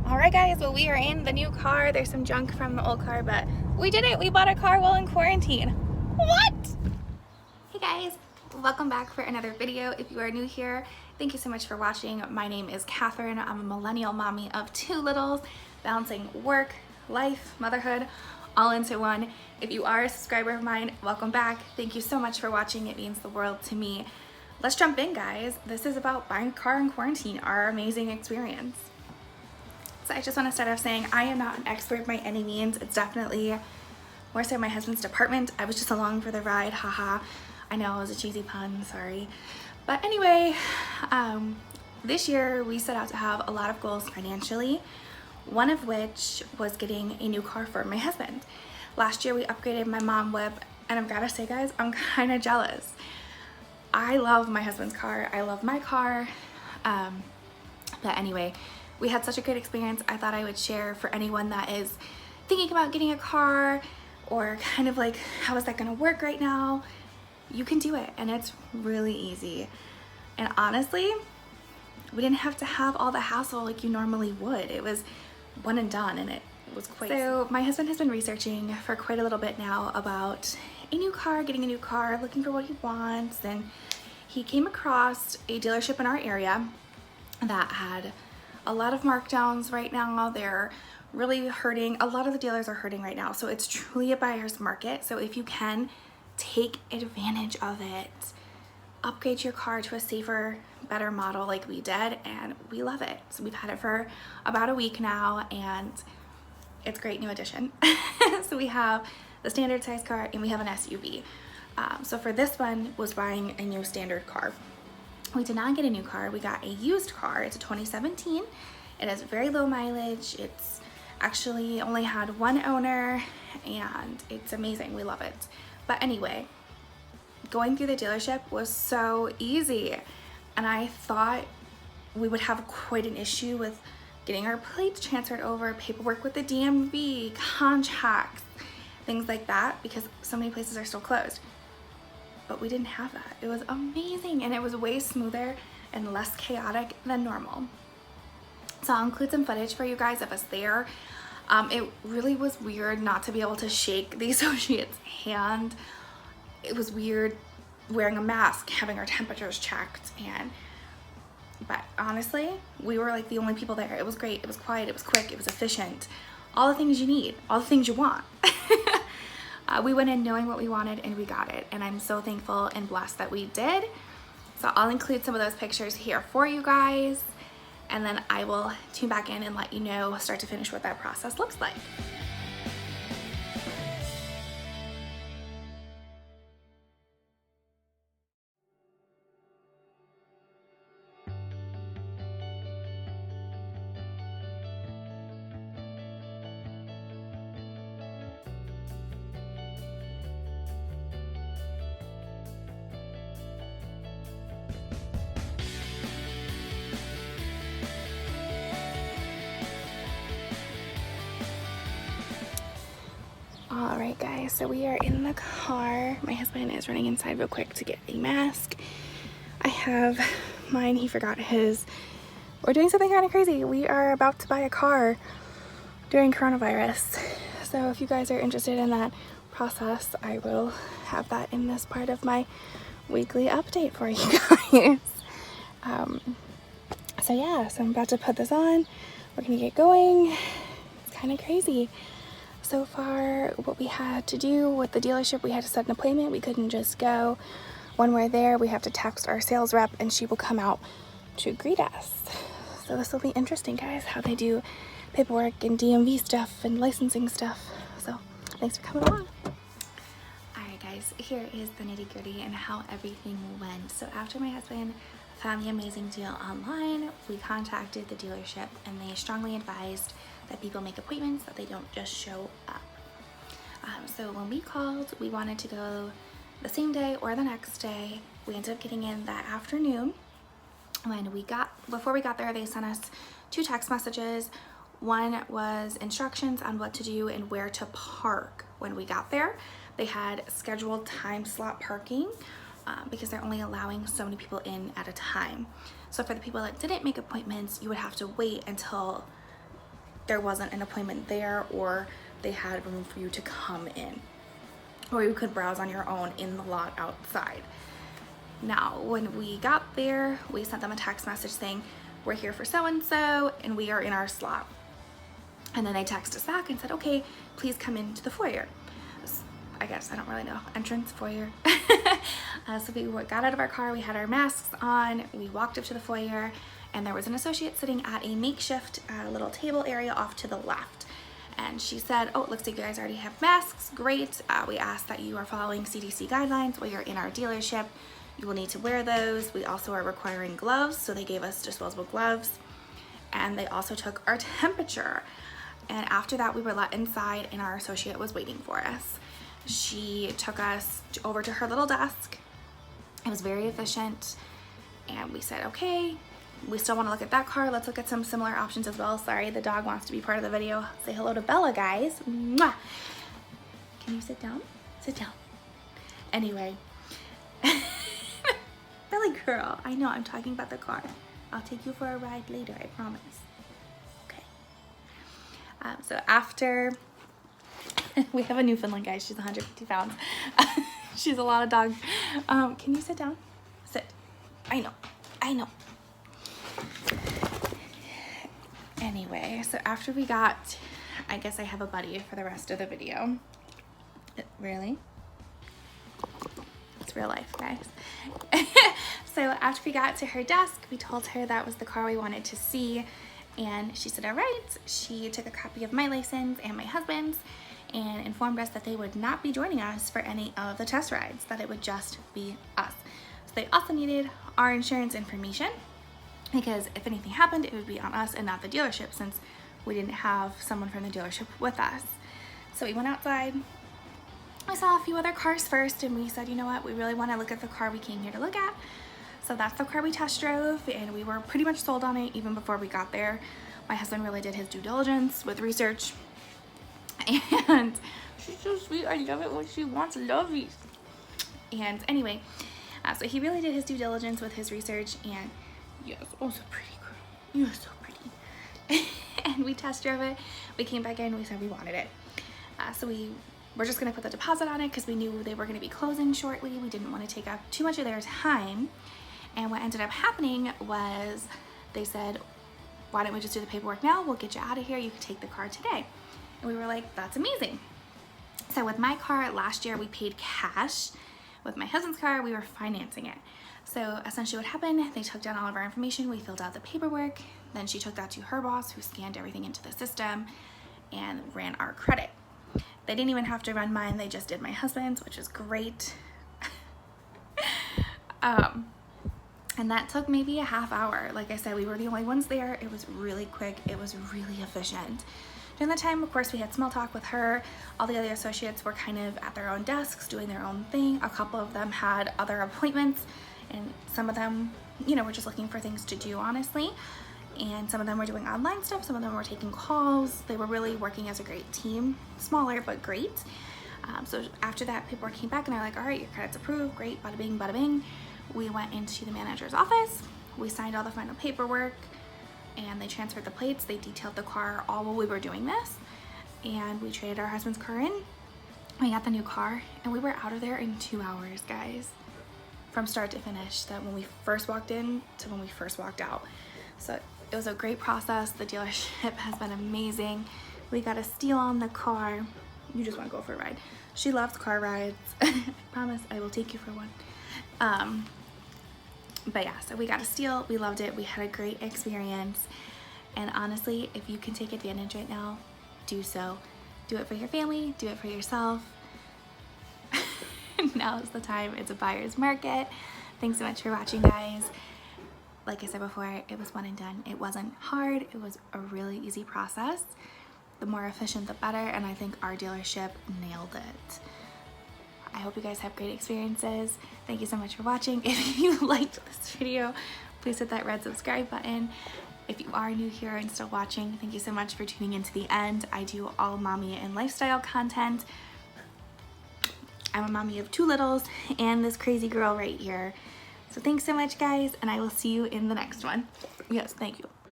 Alright guys, well we are in the new car. There's some junk from the old car, but we did it! We bought a car while in quarantine. What? Hey guys, welcome back for another video. If you are new here, thank you so much for watching. My name is Catherine. I'm a millennial mommy of two littles, balancing work, life, motherhood, all into one. If you are a subscriber of mine, welcome back. Thank you so much for watching. It means the world to me. Let's jump in, guys. This is about buying a car in quarantine, our amazing experience. So I just want to start off saying I am not an expert by any means. It's definitely more so my husband's department. I was just along for the ride, haha. I know it was a cheesy pun, sorry. But anyway, this year we set out to have a lot of goals financially, one of which was getting a new car for my husband. Last year we upgraded my mom whip, and I've got to say guys, I'm kind of jealous. I love my husband's car, I love my car, but anyway, we had such a great experience. I thought I would share for anyone that is thinking about getting a car or kind of like, how is that gonna work right now? You can do it, and it's really easy. And honestly, we didn't have to have all the hassle like you normally would. It was one and done, and it was quite. So my husband has been researching for quite a little bit now about a new car, getting a new car, looking for what he wants, and he came across a dealership in our area that had a lot of markdowns right now. They're really hurting. A lot of the dealers are hurting right now. So it's truly a buyer's market. So if you can, take advantage of it. Upgrade your car to a safer, better model like we did, and we love it. So we've had it for about a week now, and it's a great new addition. So we have the standard size car and we have an SUV. So for this one was buying a new standard car. We did not get a new car, we got a used car. It's a 2017. It has very low mileage. It's actually only had one owner, and it's amazing, we love it. But anyway, going through the dealership was so easy, and I thought we would have quite an issue with getting our plates transferred over, paperwork with the DMV, contracts, things like that, because so many places are still closed. But we didn't have that. It was amazing, and it was way smoother and less chaotic than normal. So I'll include some footage for you guys of us there. It really was weird not to be able to shake the associate's hand. It was weird wearing a mask, having our temperatures checked, but honestly, we were like the only people there. It was great, it was quiet, it was quick, it was efficient. All the things you need, all the things you want. We went in knowing what we wanted, and we got it, and I'm so thankful and blessed that we did. So I'll include some of those pictures here for you guys, and then I will tune back in and let you know start to finish what that process looks like. All right guys, so we are in the car. My husband is running inside real quick to get a mask. I have mine, he forgot his. We're doing something kind of crazy. We are about to buy a car during coronavirus. So if you guys are interested in that process, I will have that in this part of my weekly update for you guys. So yeah, so I'm about to put this on. We're gonna get going. It's kind of crazy. So far, what we had to do with the dealership, we had to set an appointment. We couldn't just go. When we're there, we have to text our sales rep, and she will come out to greet us. So this will be interesting, guys, how they do paperwork and DMV stuff and licensing stuff. So thanks for coming along. Alright guys, here is the nitty-gritty and how everything went. So after my husband found the amazing deal online, we contacted the dealership, and they strongly advised that people make appointments, that they don't just show up. So when we called, we wanted to go the same day or the next day. We ended up getting in that afternoon. Before we got there, they sent us 2 text messages. One was instructions on what to do and where to park when we got there. They had scheduled time slot parking because they're only allowing so many people in at a time. So for the people that didn't make appointments, you would have to wait until there wasn't an appointment there, or they had room for you to come in, or you could browse on your own in the lot outside. Now, when we got there, we sent them a text message saying, we're here for so-and-so, and we are in our slot. And then they texted us back and said, okay, please come into the foyer. I guess, I don't really know, entrance, foyer. So we got out of our car, we had our masks on, we walked up to the foyer, and there was an associate sitting at a makeshift little table area off to the left. And she said, oh, it looks like you guys already have masks, great. We ask that you are following CDC guidelines while you're in our dealership. You will need to wear those. We also are requiring gloves, so they gave us disposable gloves. And they also took our temperature. And after that, we were let inside, and our associate was waiting for us. She took us over to her little desk. It was very efficient. And we said, okay, we still want to look at that car. Let's look at some similar options as well. Sorry, the dog wants to be part of the video. Say hello to Bella, guys. Mwah. Can you sit down? Sit down. Anyway. Belly girl, I know I'm talking about the car. I'll take you for a ride later, I promise. Okay. So after, we have a Newfoundland, guys. She's 150 pounds. She's a lot of dog. Can you sit down? Sit. I know. Anyway, so after we got, I guess I have a buddy for the rest of the video. Really? It's real life, guys. So after we got to her desk, we told her that was the car we wanted to see, and she said all right. She took a copy of my license and my husband's and informed us that they would not be joining us for any of the test rides, that it would just be us. So they also needed our insurance information, because if anything happened, it would be on us and not the dealership, since we didn't have someone from the dealership with us. So we went outside. I saw a few other cars first, and we said, you know what, we really want to look at the car we came here to look at. So that's the car we test drove, and we were pretty much sold on it even before we got there. My husband really did his due diligence with research, and she's so sweet. I love it when she wants lovies. And anyway, so he really did his due diligence with his research, and yes, oh, so pretty girl. You're so pretty. And we test drove it. We came back in, we said we wanted it. So we're just gonna put the deposit on it because we knew they were gonna be closing shortly. We didn't want to take up too much of their time. And what ended up happening was they said, why don't we just do the paperwork now? We'll get you out of here. You can take the car today. And we were like, that's amazing. So with my car last year, we paid cash. With my husband's car, we were financing it. So essentially what happened, they took down all of our information. We filled out the paperwork. Then she took that to her boss, who scanned everything into the system and ran our credit. They didn't even have to run mine. They just did my husband's, which is great. And that took maybe a half hour. Like I said, we were the only ones there. It was really quick. It was really efficient. During the time, of course, we had small talk with her. All the other associates were kind of at their own desks doing their own thing. A couple of them had other appointments, and some of them, you know, were just looking for things to do, honestly. And some of them were doing online stuff. Some of them were taking calls. They were really working as a great team. Smaller, but great. So after that, paperwork came back, and they're like, all right, your credit's approved. Great, bada bing, bada bing. We went into the manager's office. We signed all the final paperwork, and they transferred the plates. They detailed the car all while we were doing this, and we traded our husband's car in. We got the new car, and we were out of there in 2 hours, guys, from start to finish. That when we first walked in to when we first walked out. So it was a great process. The dealership has been amazing. We got a steal on the car. You just want to go for a ride. She loves car rides. I promise I will take you for one. But yeah, so we got a steal. We loved it. We had a great experience. And honestly, if you can take advantage right now, do so. Do it for your family. Do it for yourself. Now is the time. It's a buyer's market. Thanks so much for watching, guys. Like I said before, it was one and done. It wasn't hard. It was a really easy process. The more efficient, the better. And I think our dealership nailed it. I hope you guys have great experiences. Thank you so much for watching. If you liked this video, please hit that red subscribe button. If you are new here and still watching, thank you so much for tuning in to the end. I do all mommy and lifestyle content. I'm a mommy of 2 littles and this crazy girl right here. So thanks so much, guys, and I will see you in the next one. Yes, thank you.